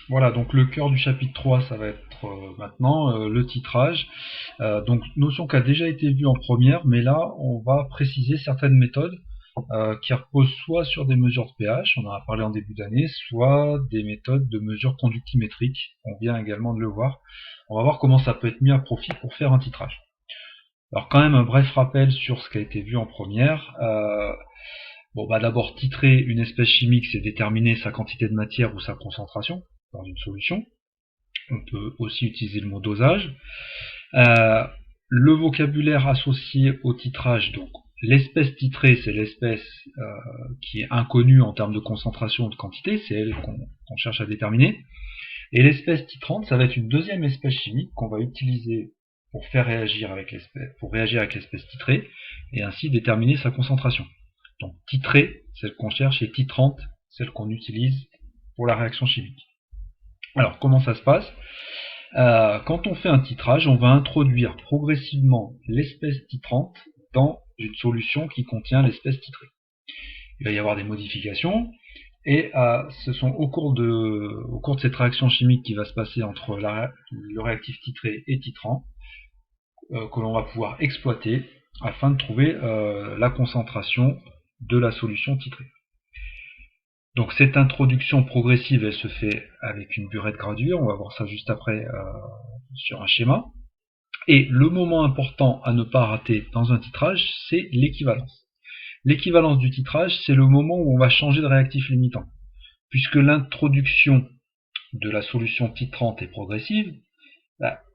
Voilà, donc le cœur du chapitre 3, ça va être maintenant le titrage. Donc notion qui a déjà été vue en première, mais là on va préciser certaines méthodes qui reposent soit sur des mesures de pH, on en a parlé en début d'année, soit des méthodes de mesure conductimétrique, on vient également de le voir. On va voir comment ça peut être mis à profit pour faire un titrage. Alors quand même un bref rappel sur ce qui a été vu en première. Bon, bah d'abord, titrer une espèce chimique, c'est déterminer sa quantité de matière ou sa concentration dans une solution. On peut aussi utiliser le mot dosage. Euh, le vocabulaire associé au titrage, donc l'espèce titrée, c'est l'espèce qui est inconnue en termes de concentration ou de quantité, c'est elle qu'on cherche à déterminer. Et l'espèce titrante, ça va être une deuxième espèce chimique qu'on va utiliser pour réagir avec l'espèce titrée, et ainsi déterminer sa concentration. Donc titrée, celle qu'on cherche, et titrante, celle qu'on utilise pour la réaction chimique. Alors comment ça se passe? Quand on fait un titrage, on va introduire progressivement l'espèce titrante dans une solution qui contient l'espèce titrée. Il va y avoir des modifications, et ce sont au cours de cette réaction chimique qui va se passer entre le réactif titré et titrant que l'on va pouvoir exploiter afin de trouver la concentration de la solution titrée. Donc cette introduction progressive, elle se fait avec une burette graduée, on va voir ça juste après sur un schéma. Et le moment important à ne pas rater dans un titrage, c'est l'équivalence. L'équivalence du titrage, c'est le moment où on va changer de réactif limitant. Puisque l'introduction de la solution titrante est progressive,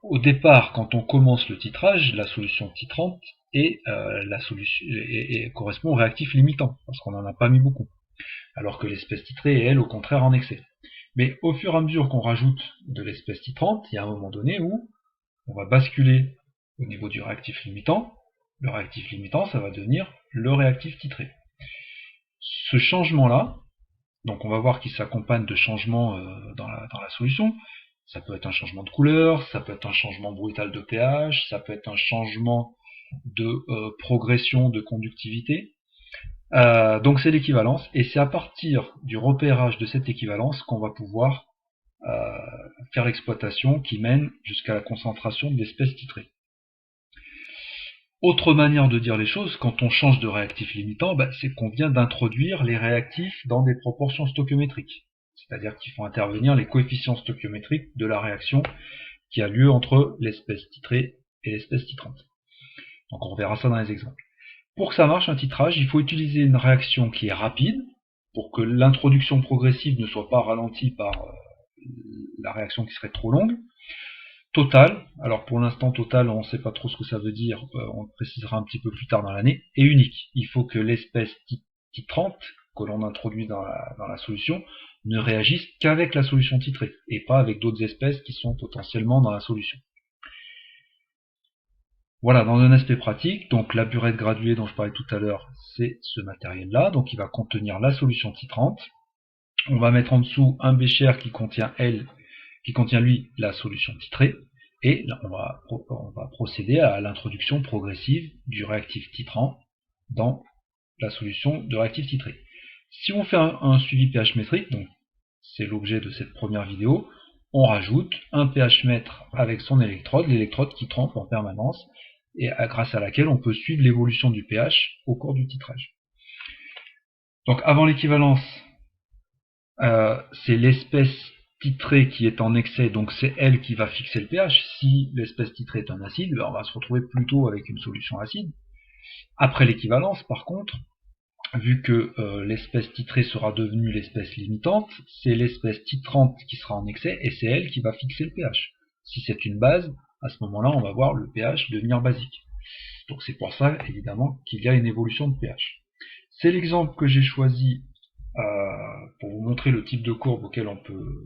au départ, quand on commence le titrage, la solution titrante correspond au réactif limitant, parce qu'on n'en a pas mis beaucoup. Alors que l'espèce titrée est, elle, au contraire, en excès. Mais au fur et à mesure qu'on rajoute de l'espèce titrante, il y a un moment donné où on va basculer au niveau du réactif limitant. Le réactif limitant, ça va devenir le réactif titré. Ce changement-là, donc on va voir qu'il s'accompagne de changements dans la solution. Ça peut être un changement de couleur, ça peut être un changement brutal de pH, ça peut être un changement de progression de conductivité. Donc c'est l'équivalence, et c'est à partir du repérage de cette équivalence qu'on va pouvoir faire l'exploitation qui mène jusqu'à la concentration de l'espèce titrée. Autre manière de dire les choses, quand on change de réactif limitant, c'est qu'on vient d'introduire les réactifs dans des proportions stoichiométriques. C'est-à-dire qu'il faut intervenir les coefficients stoichiométriques de la réaction qui a lieu entre l'espèce titrée et l'espèce titrante. Donc on verra ça dans les exemples. Pour que ça marche un titrage, il faut utiliser une réaction qui est rapide, pour que l'introduction progressive ne soit pas ralentie par la réaction qui serait trop longue. Total, alors pour l'instant total, on ne sait pas trop ce que ça veut dire, on le précisera un petit peu plus tard dans l'année, et unique. Il faut que l'espèce titrante que l'on introduit dans la solution ne réagisse qu'avec la solution titrée, et pas avec d'autres espèces qui sont potentiellement dans la solution. Voilà, dans un aspect pratique, donc la burette graduée dont je parlais tout à l'heure, c'est ce matériel-là, donc il va contenir la solution titrante. On va mettre en dessous un bécher qui contient lui la solution titrée, et là, on va procéder à l'introduction progressive du réactif titrant dans la solution de réactif titré. Si on fait un suivi pH métrique, donc c'est l'objet de cette première vidéo, on rajoute un pH mètre avec son électrode, l'électrode qui trempe en permanence, et grâce à laquelle on peut suivre l'évolution du pH au cours du titrage. Donc avant l'équivalence, c'est l'espèce titrée qui est en excès, donc c'est elle qui va fixer le pH. Si l'espèce titrée est un acide, on va se retrouver plutôt avec une solution acide. Après l'équivalence, par contre, vu que l'espèce titrée sera devenue l'espèce limitante, c'est l'espèce titrante qui sera en excès, et c'est elle qui va fixer le pH. Si c'est une base, à ce moment-là, on va voir le pH devenir basique. Donc c'est pour ça, évidemment, qu'il y a une évolution de pH. C'est l'exemple que j'ai choisi pour vous montrer le type de courbe que l'on peut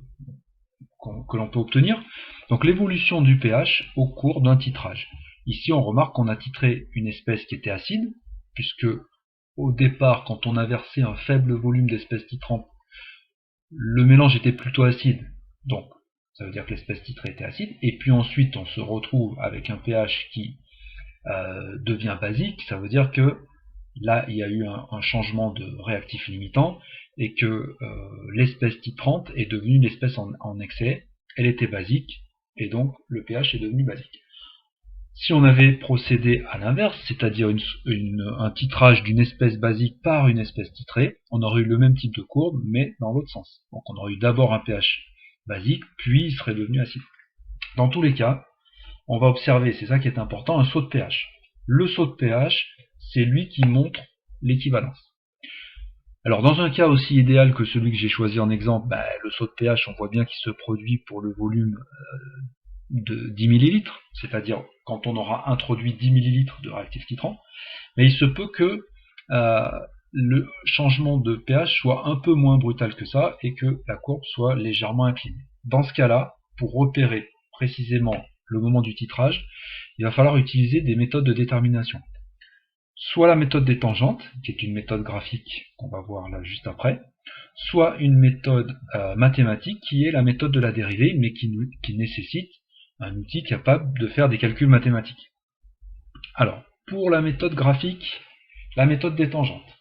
obtenir. Donc l'évolution du pH au cours d'un titrage. Ici on remarque qu'on a titré une espèce qui était acide, puisque au départ, quand on a versé un faible volume d'espèce titrante, le mélange était plutôt acide, donc ça veut dire que l'espèce titrée était acide, et puis ensuite on se retrouve avec un pH qui devient basique, ça veut dire que là il y a eu un changement de réactif limitant, et que l'espèce titrante est devenue l'espèce en excès, elle était basique, et donc le pH est devenu basique. Si on avait procédé à l'inverse, c'est-à-dire un titrage d'une espèce basique par une espèce titrée, on aurait eu le même type de courbe, mais dans l'autre sens. Donc on aurait eu d'abord un pH basique, puis il serait devenu acide. Dans tous les cas, on va observer, c'est ça qui est important, un saut de pH. Le saut de pH, c'est lui qui montre l'équivalence. Alors dans un cas aussi idéal que celui que j'ai choisi en exemple, le saut de pH, on voit bien qu'il se produit pour le volume de 10 ml, c'est-à-dire quand on aura introduit 10 ml de réactif titrant, mais il se peut que le changement de pH soit un peu moins brutal que ça et que la courbe soit légèrement inclinée. Dans ce cas-là, pour repérer précisément le moment du titrage, il va falloir utiliser des méthodes de détermination. Soit la méthode des tangentes, qui est une méthode graphique qu'on va voir là juste après, soit une méthode mathématique qui est la méthode de la dérivée, mais qui nécessite un outil capable de faire des calculs mathématiques. Alors, pour la méthode graphique, la méthode des tangentes,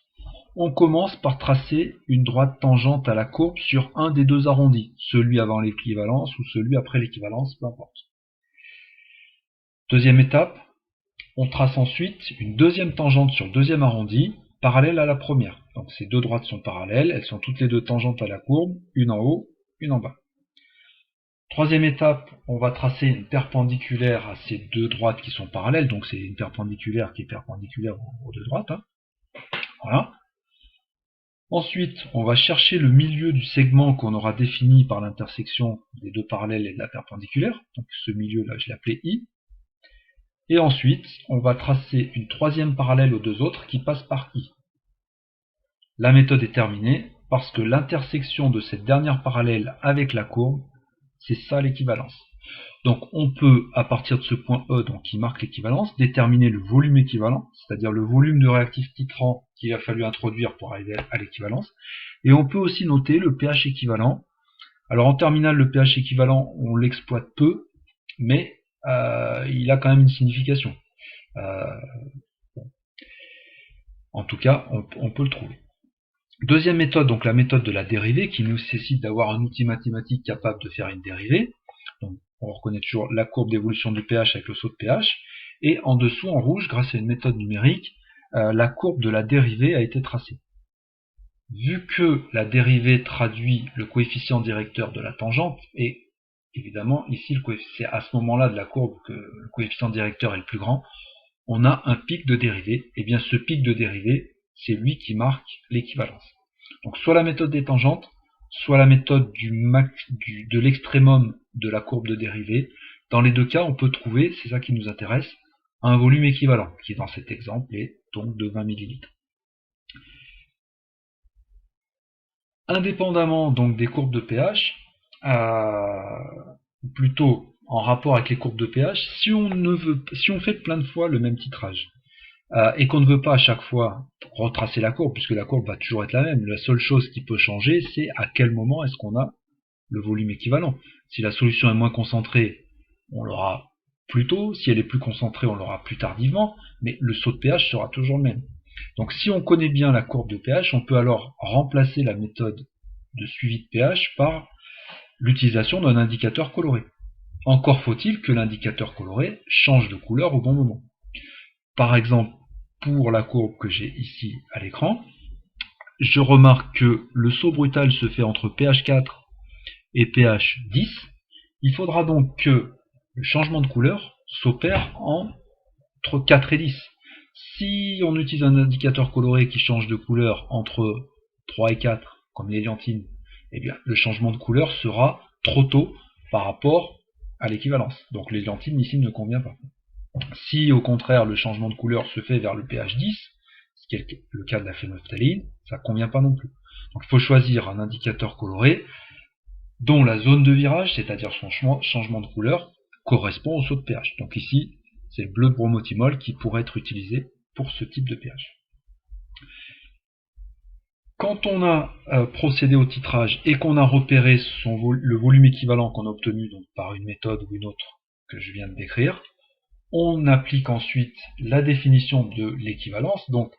on commence par tracer une droite tangente à la courbe sur un des deux arrondis, celui avant l'équivalence ou celui après l'équivalence, peu importe. Deuxième étape, on trace ensuite une deuxième tangente sur le deuxième arrondi, parallèle à la première. Donc ces deux droites sont parallèles, elles sont toutes les deux tangentes à la courbe, une en haut, une en bas. Troisième étape, on va tracer une perpendiculaire à ces deux droites qui sont parallèles, donc c'est une perpendiculaire qui est perpendiculaire aux deux droites. Voilà. Ensuite, on va chercher le milieu du segment qu'on aura défini par l'intersection des deux parallèles et de la perpendiculaire. Donc ce milieu-là, je l'ai appelé I. Et ensuite, on va tracer une troisième parallèle aux deux autres qui passe par I. La méthode est terminée parce que l'intersection de cette dernière parallèle avec la courbe, c'est ça l'équivalence. Donc on peut, à partir de ce point E, donc qui marque l'équivalence, déterminer le volume équivalent, c'est-à-dire le volume de réactif titrant qu'il a fallu introduire pour arriver à l'équivalence. Et on peut aussi noter le pH équivalent. Alors en terminale, le pH équivalent, on l'exploite peu, mais il a quand même une signification. En tout cas, on peut le trouver. Deuxième méthode, donc la méthode de la dérivée, qui nécessite d'avoir un outil mathématique capable de faire une dérivée. Donc, on reconnaît toujours la courbe d'évolution du pH avec le saut de pH. Et en dessous, en rouge, grâce à une méthode numérique, la courbe de la dérivée a été tracée. Vu que la dérivée traduit le coefficient directeur de la tangente, et évidemment, ici, c'est à ce moment-là de la courbe que le coefficient directeur est le plus grand, on a un pic de dérivée. Et bien ce pic de dérivée, c'est lui qui marque l'équivalence. Donc soit la méthode des tangentes, soit la méthode de l'extrémum de la courbe de dérivée. Dans les deux cas, on peut trouver, c'est ça qui nous intéresse, un volume équivalent, qui dans cet exemple est donc de 20 ml. Indépendamment donc des courbes de pH, plutôt en rapport avec les courbes de pH, si on fait plein de fois le même titrage, et qu'on ne veut pas à chaque fois retracer la courbe, puisque la courbe va toujours être la même, la seule chose qui peut changer, c'est à quel moment est-ce qu'on a le volume équivalent. Si la solution est moins concentrée, on l'aura plus tôt, si elle est plus concentrée, on l'aura plus tardivement, mais le saut de pH sera toujours le même. Donc si on connaît bien la courbe de pH, on peut alors remplacer la méthode de suivi de pH par l'utilisation d'un indicateur coloré. Encore faut-il que l'indicateur coloré change de couleur au bon moment. Par exemple, pour la courbe que j'ai ici à l'écran, je remarque que le saut brutal se fait entre pH 4 et pH 10. Il faudra donc que le changement de couleur s'opère entre 4 et 10. Si on utilise un indicateur coloré qui change de couleur entre 3 et 4, comme l'éléantine, eh bien, le changement de couleur sera trop tôt par rapport à l'équivalence. Donc l'éléantine ici ne convient pas. Si au contraire le changement de couleur se fait vers le pH 10, ce qui est le cas de la phénophtaline, ça ne convient pas non plus. Donc il faut choisir un indicateur coloré dont la zone de virage, c'est-à-dire son changement de couleur, correspond au saut de pH. Donc ici, c'est le bleu de bromothymol qui pourrait être utilisé pour ce type de pH. Quand on a procédé au titrage et qu'on a repéré le volume équivalent qu'on a obtenu donc, par une méthode ou une autre que je viens de décrire, on applique ensuite la définition de l'équivalence. Donc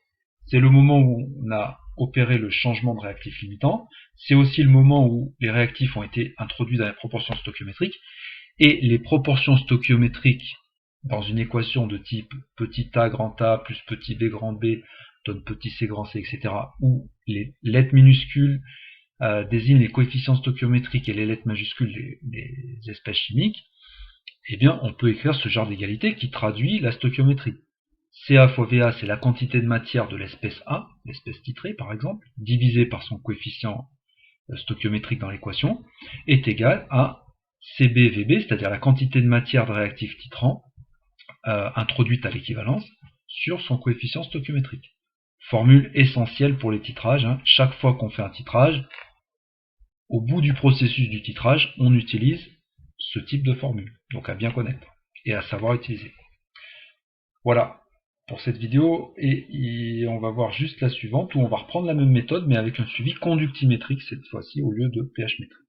c'est le moment où on a opéré le changement de réactif limitant, c'est aussi le moment où les réactifs ont été introduits dans les proportions stoichiométriques, et les proportions stoichiométriques dans une équation de type petit a grand A plus petit b grand B donne petit c grand C, etc., où les lettres minuscules désignent les coefficients stoichiométriques et les lettres majuscules les espèces chimiques, eh bien on peut écrire ce genre d'égalité qui traduit la stoichiométrie. Ca fois Va, c'est la quantité de matière de l'espèce A, l'espèce titrée par exemple, divisé par son coefficient stoichiométrique dans l'équation, est égal à CbVb, c'est-à-dire la quantité de matière de réactif titrant introduite à l'équivalence sur son coefficient stoichiométrique. Formule essentielle pour les titrages, hein. Chaque fois qu'on fait un titrage, au bout du processus du titrage, on utilise ce type de formule, donc à bien connaître et à savoir utiliser. Voilà pour cette vidéo, et on va voir juste la suivante où on va reprendre la même méthode mais avec un suivi conductimétrique cette fois-ci au lieu de pH métrique.